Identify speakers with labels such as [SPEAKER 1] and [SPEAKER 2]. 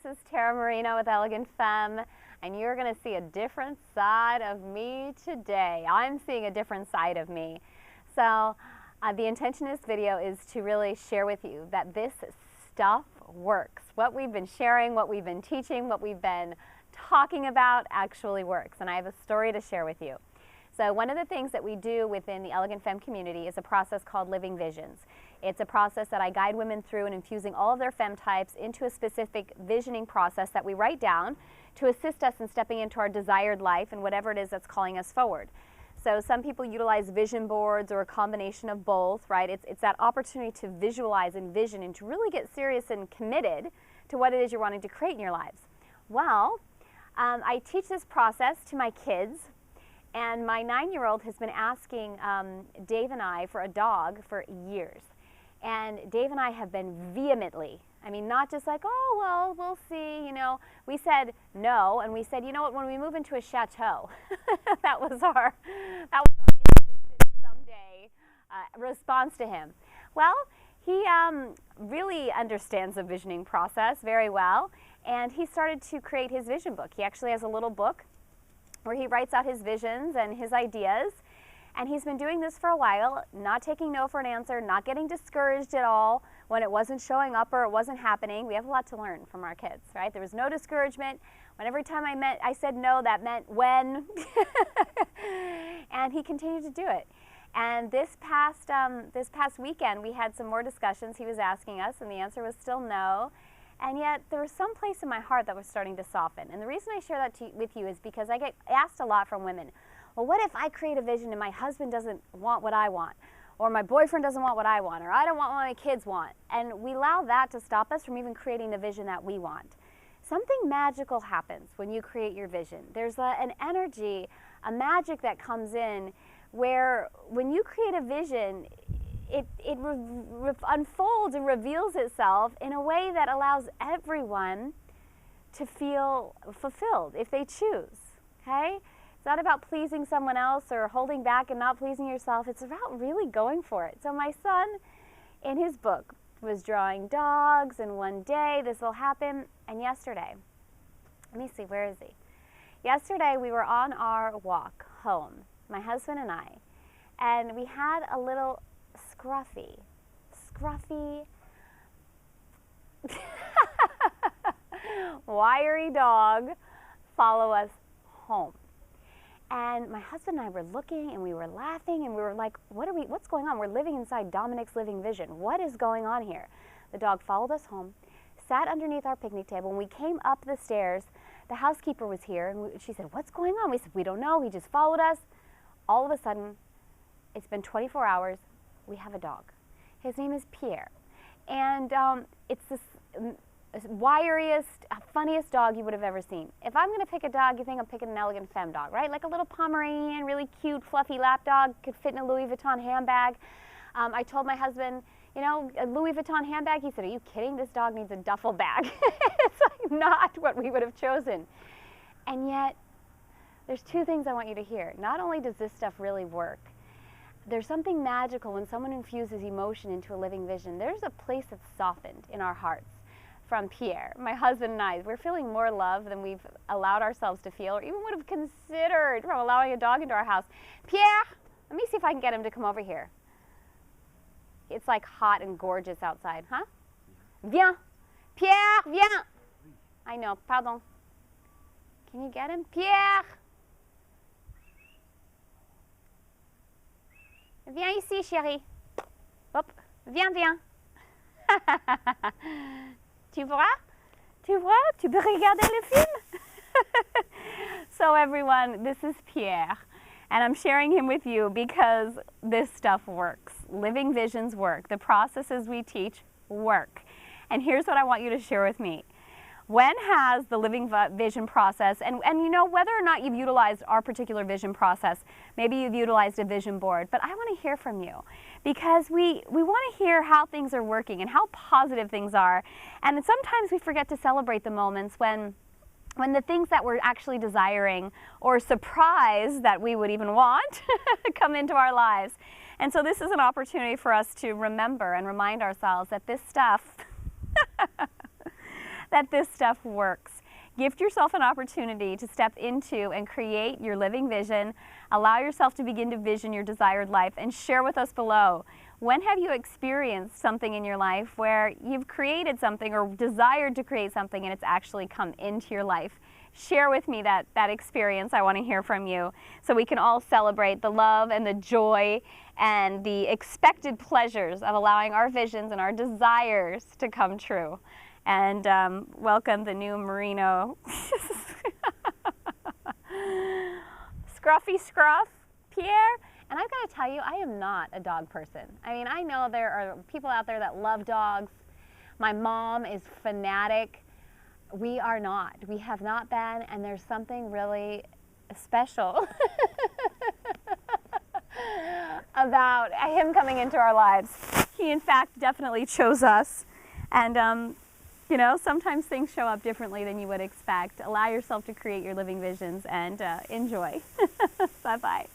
[SPEAKER 1] this is Marino with Elegant Femme, and you're going to see a different side of me today. I'm seeing a different side of me. So the intention of this video is to really share with you that this stuff works. What we've been sharing, what we've been teaching, what we've been talking about actually works, and I have a story to share with you. So one of the things that we do within the Elegant Femme community is a process called Living Visions. It's a process that I guide women through in infusing all of their femme types into a specific visioning process that we write down to assist us in stepping into our desired life and whatever it is that's calling us forward. So some people utilize vision boards or a combination of both, right? It's that opportunity to visualize and vision and to really get serious and committed to what it is you're wanting to create in your lives. Well, I teach this process to my kids. And my 9-year-old has been asking Dave and I for a dog for years. And Dave and I have been vehemently, I mean, not just like, oh, well, we'll see, you know. We said no, and we said, you know what, when we move into a chateau, that was our someday response to him. Well, he really understands the visioning process very well, and he started to create his vision book. He actually has a little book where he writes out his visions and his ideas, and he's been doing this for a while, not taking no for an answer, not getting discouraged at all when it wasn't showing up or it wasn't happening. We have a lot to learn from our kids, right? There was no discouragement. When every time I said no, that meant when. And he continued to do it. And this past weekend, we had some more discussions. He was asking us, and the answer was still no. And yet, there was some place in my heart that was starting to soften. And the reason I share that with you is because I get asked a lot from women, well, what if I create a vision and my husband doesn't want what I want? Or my boyfriend doesn't want what I want? Or I don't want what my kids want? And we allow that to stop us from even creating the vision that we want. Something magical happens when you create your vision. There's an energy, a magic that comes in where when you create a vision, it unfolds and reveals itself in a way that allows everyone to feel fulfilled if they choose, okay? It's not about pleasing someone else or holding back and not pleasing yourself. It's about really going for it. So my son, in his book, was drawing dogs, and one day this will happen, and yesterday, let me see, where is he? Yesterday we were on our walk home, my husband and I, and we had a little scruffy, wiry dog follow us home. And my husband and I were looking and we were laughing and we were like, what's going on? We're living inside Dominic's living vision. What is going on here? The dog followed us home, sat underneath our picnic table. When we came up the stairs, the housekeeper was here and she said, what's going on? We said, we don't know. He just followed us. All of a sudden, it's been 24 hours. We have a dog. His name is Pierre. And it's this wiriest, funniest dog you would have ever seen. If I'm going to pick a dog, you think I'm picking an Elegant Femme dog, right? Like a little Pomeranian, really cute, fluffy lap dog, could fit in a Louis Vuitton handbag. I told my husband, you know, a Louis Vuitton handbag? He said, are you kidding? This dog needs a duffel bag. It's like not what we would have chosen. And yet, there's two things I want you to hear. Not only does this stuff really work, there's something magical when someone infuses emotion into a living vision. There's a place that's softened in our hearts from Pierre. My husband and I, we're feeling more love than we've allowed ourselves to feel or even would have considered from allowing a dog into our house. Pierre, let me see if I can get him to come over here. It's like hot and gorgeous outside, huh? Viens. Pierre, viens. I know, pardon. Can you get him? Pierre. Viens ici, chérie. Hop, viens, viens. Tu vois? Tu vois? Tu peux regarder le film? So everyone, this is Pierre, and I'm sharing him with you because this stuff works. Living visions work. The processes we teach work. And here's what I want you to share with me. When has the living vision process, and you know, whether or not you've utilized our particular vision process, maybe you've utilized a vision board, but I want to hear from you because we want to hear how things are working and how positive things are. And sometimes we forget to celebrate the moments when the things that we're actually desiring or surprised that we would even want come into our lives. And so this is an opportunity for us to remember and remind ourselves that this stuff that this stuff works. Gift yourself an opportunity to step into and create your living vision. Allow yourself to begin to vision your desired life, and share with us below. When have you experienced something in your life where you've created something or desired to create something and it's actually come into your life? Share with me that experience. I want to hear from you so we can all celebrate the love and the joy and the expected pleasures of allowing our visions and our desires to come true. And welcome the new Marino. Scruffy Scruff, Pierre. And I've got to tell you, I am not a dog person. I mean, I know there are people out there that love dogs. My mom is fanatic. We are not. We have not been, and there's something really special about him coming into our lives. He, in fact, definitely chose us. And, you know, sometimes things show up differently than you would expect. Allow yourself to create your living visions and enjoy. Bye-bye.